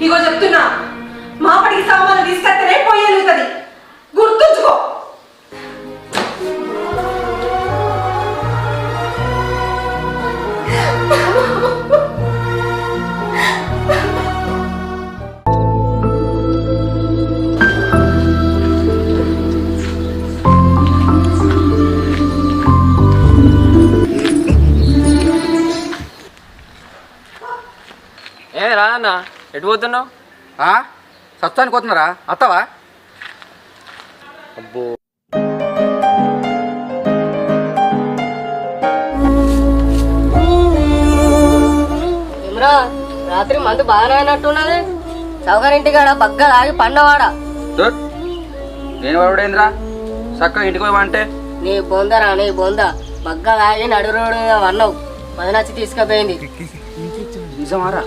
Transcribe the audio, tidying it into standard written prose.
ఇగో చెప్తున్నా, మాపడికి సామాన్లు తీసుకొస్తేనే పోయేలుగుతుంది, గుర్తుంచుకో. ఏ రా అన్న, ఎటు పోతున్నావు? సత్వానికి పోతున్నారా? అత్తవా? అబ్బో, ఏమరా రాత్రి మందు బాగానే అయినట్టున్నది. సౌకర్యింటి కాడ బగ్గ తాగి పన్నవాడా? నేను వాడేంద్రా చక్కగా ఇంటికి పోయమంటే? నీ బొందరా నీ బొంద, బగ్గ తాగి నడు రోడ్డు మీద వన్నావు. మదనచ్చి తీసుకుపోయింది. నిజమారా?